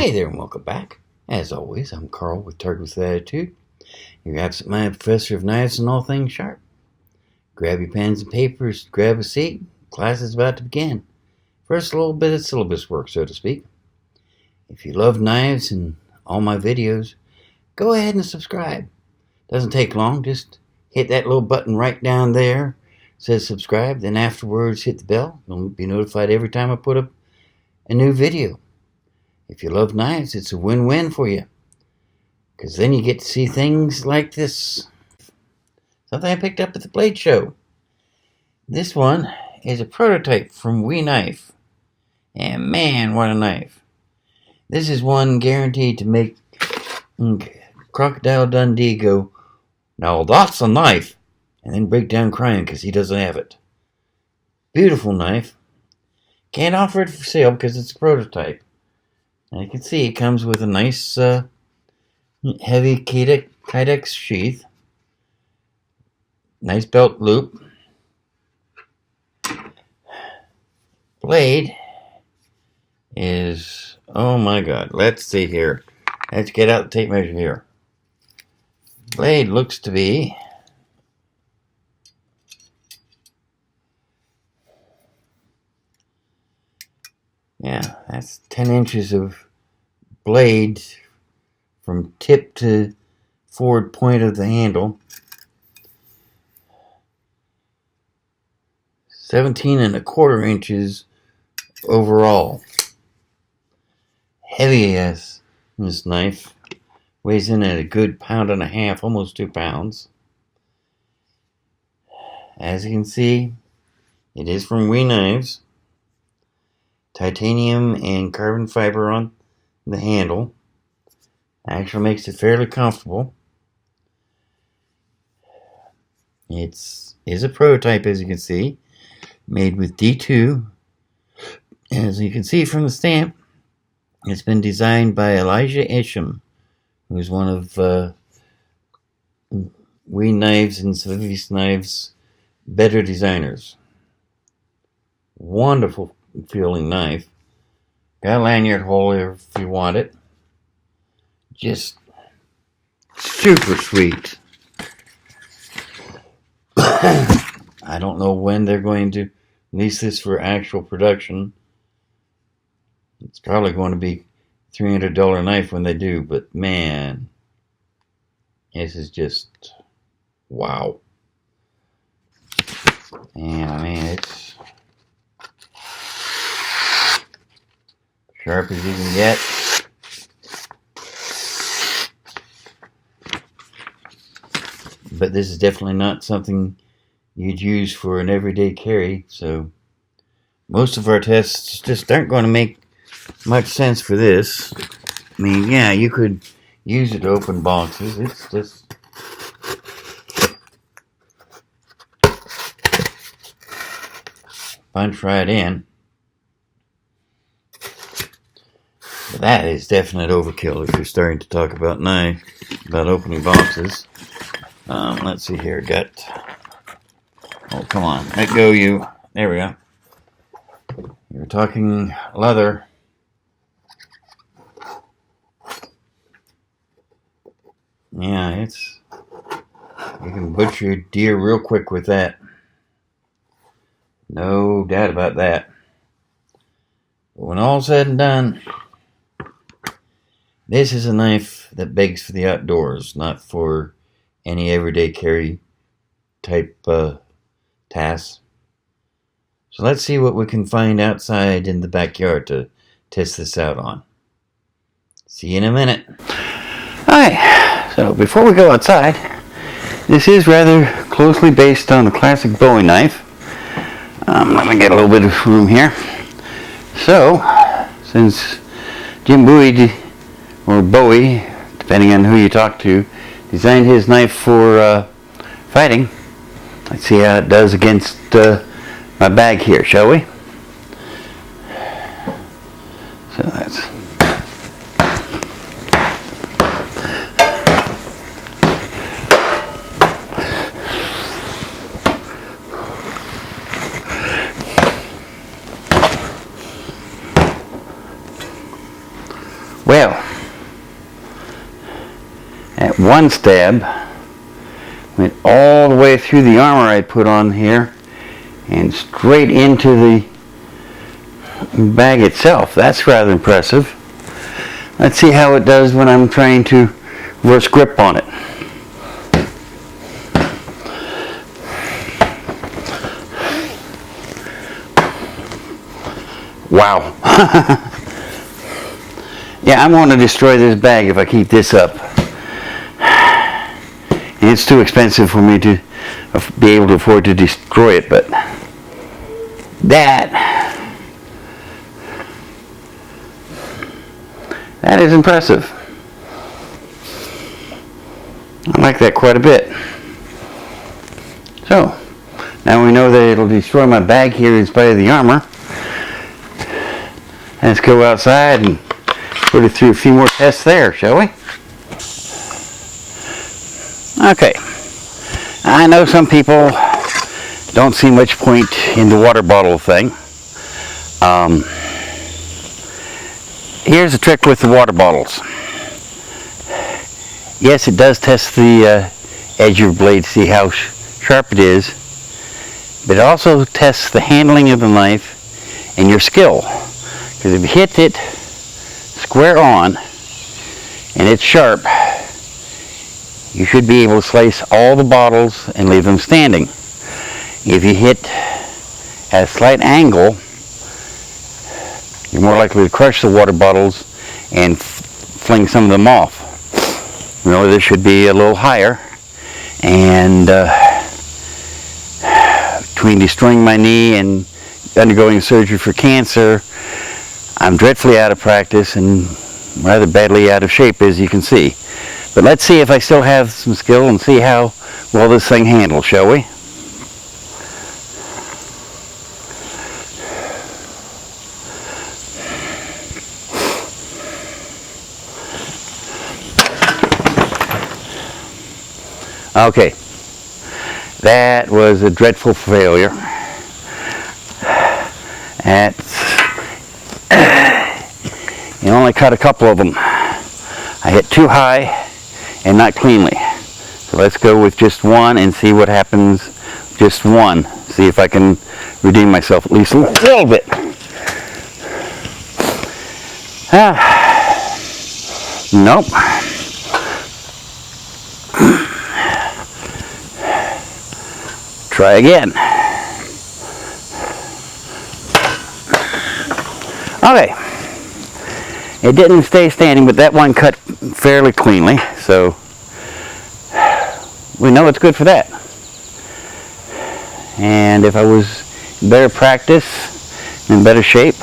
Hey there and welcome back. As always, I'm Carl with Target with Attitude, your absent-minded professor of knives and all things sharp. Grab your pens and papers, grab a seat. Class is about to begin. First, a little bit of syllabus work, so to speak. If you love knives and all my videos, go ahead and subscribe. Doesn't take long, just hit that little button right down there. It says subscribe, then afterwards hit the bell. You'll be notified every time I put up a new video. If you love knives, it's a win-win for you. Because then you get to see things like this. Something I picked up at the blade show. This one is a prototype from Wee Knife. And man, what a knife. This is one guaranteed to make Crocodile Dundee go, "Now that's a knife," and then break down crying because he doesn't have it. Beautiful knife. Can't offer it for sale because it's a prototype. And you can see it comes with a nice heavy Kydex sheath. Nice belt loop. Blade is, oh my god, let's see here. Let's get out the tape measure here. Blade looks to be that's 10 inches of blade from tip to forward point of the handle. 17 1/4 inches overall. Heavy as this knife. Weighs in at a good 1.5 pounds, almost 2 pounds. As you can see, it is from Wee Knives. Titanium and carbon fiber on the handle. Actually makes it fairly comfortable. It is a prototype, as you can see, made with D2. As you can see from the stamp, it's been designed by Elijah Isham, who's one of Wee Knives and Sylvius Knives' better designers. Wonderful feeling knife. Got a lanyard hole here if you want it. Just super sweet. I don't know when they're going to release this for actual production. It's probably going to be $300 knife when they do, but man, this is just wow. And I mean, it's sharp as you can get. But this is definitely not something you'd use for an everyday carry, so most of our tests just aren't going to make much sense for this. I mean, yeah, you could use it to open boxes. It's just punch right in. But that is definite overkill if you're starting to talk about opening boxes. Let's see here. Oh, come on. Let go, you. There we go. You're talking leather. Yeah, you can butcher a deer real quick with that. No doubt about that. But when all's said and done, this is a knife that begs for the outdoors, not for any everyday carry type tasks. So let's see what we can find outside in the backyard to test this out on. See you in a minute. Alright, so before we go outside, this is rather closely based on the classic Bowie knife. Let me get a little bit of room here. So, since Jim Bowie, or Bowie, depending on who you talk to, designed his knife for fighting, let's see how it does against my bag here, shall we? So that's one stab went all the way through the armor I put on here and straight into the bag itself. That's rather impressive. Let's see how it does when I'm trying to reverse grip on it. Wow. Yeah, I'm going to destroy this bag if I keep this up. And it's too expensive for me to be able to afford to destroy it, but that is impressive. I like that quite a bit. So, now we know that it'll destroy my bag here in spite of the armor. Let's go outside and put it through a few more tests there, shall we? Okay. I know some people don't see much point in the water bottle thing. Here's a trick with the water bottles. Yes, it does test the edge of your blade to see how sharp it is, but it also tests the handling of the knife and your skill. Because if you hit it square on and it's sharp, you should be able to slice all the bottles and leave them standing. If you hit at a slight angle, you're more likely to crush the water bottles and fling some of them off. Really, this should be a little higher. And between destroying my knee and undergoing surgery for cancer, I'm dreadfully out of practice and rather badly out of shape, as you can see. But let's see if I still have some skill and see how well this thing handles, shall we? Okay, that was a dreadful failure. You only cut a couple of them. I hit too high and not cleanly. So let's go with just one and see what happens. Just one. See if I can redeem myself at least a little bit. Nope. Try again. Okay. It didn't stay standing, but that one cut fairly cleanly, so we know it's good for that. And if I was in better practice, in better shape,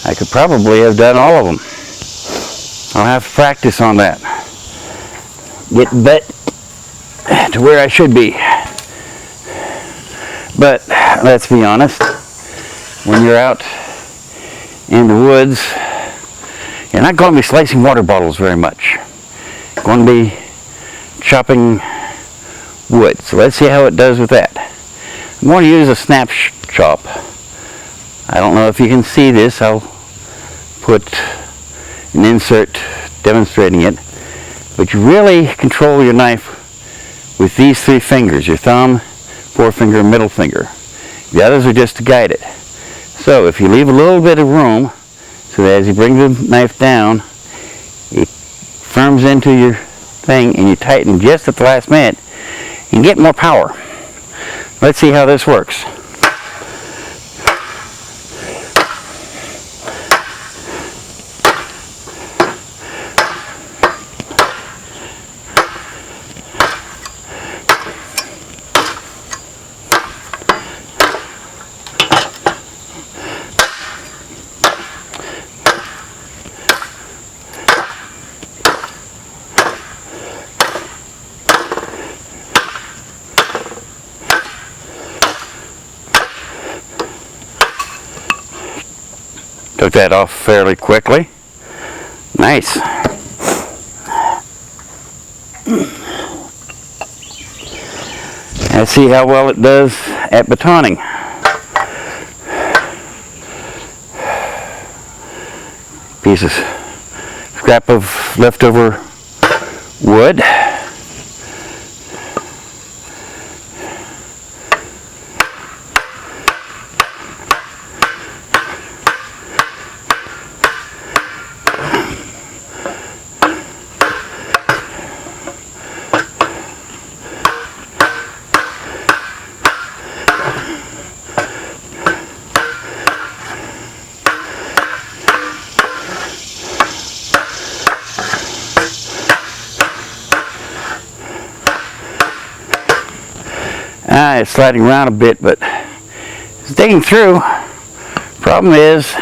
I could probably have done all of them. I'll have to practice on that. Get to where I should be. But let's be honest, when you're out in the woods, you're not going to be slicing water bottles very much. You're going to be chopping wood. So let's see how it does with that. I'm going to use a snap chop. I don't know if you can see this. I'll put an insert demonstrating it. But you really control your knife with these three fingers, your thumb, forefinger, and middle finger. The others are just to guide it. So if you leave a little bit of room, so that as you bring the knife down, it firms into your thing and you tighten just at the last minute, you can get more power. Let's see how this works. Took that off fairly quickly. Nice. Let's see how well it does at batoning. Piece of scrap of leftover wood. It's sliding around a bit, but it's digging through. Problem is,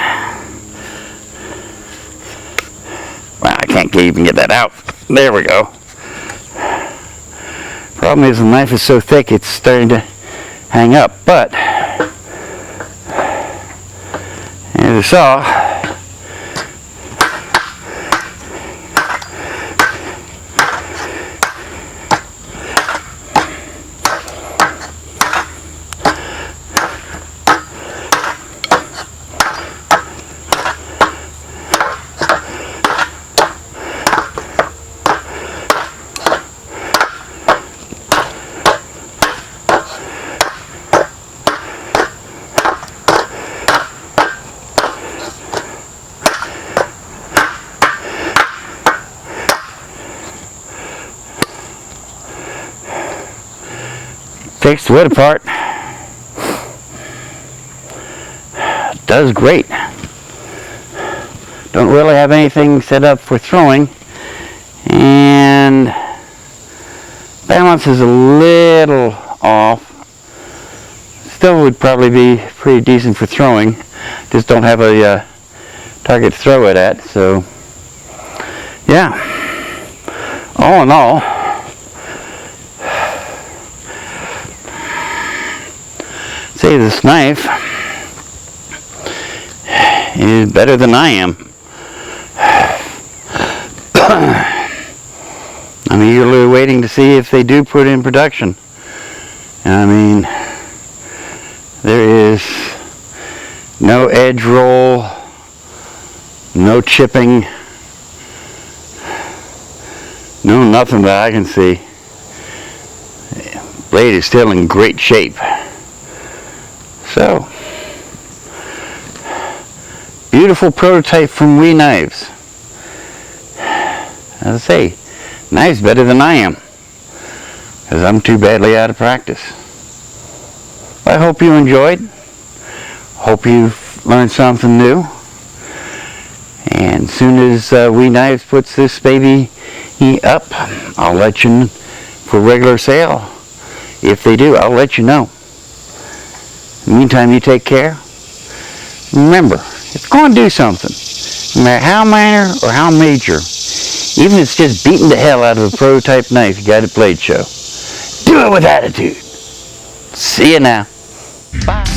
well, I can't even get that out. There we go. Problem is, the knife is so thick it's starting to hang up, but as you saw, takes the wood apart. Does great. Don't really have anything set up for throwing, and balance is a little off. Still would probably be pretty decent for throwing. Just don't have a target to throw it at. So yeah, all in all, say this knife is better than I am. I'm eagerly waiting to see if they do put in production. I mean, there is no edge roll, no chipping, no nothing that I can see. Blade is still in great shape. So, beautiful prototype from WE Knives. As I say, knives better than I am, because I'm too badly out of practice. I hope you enjoyed. Hope you've learned something new. And as soon as WE Knives puts this baby up, I'll let you know for regular sale. If they do, I'll let you know. In the meantime, you take care. Remember, if you're going to do something, no matter how minor or how major, even if it's just beating the hell out of a prototype knife you got at Blade Show, do it with attitude. See you now. Bye.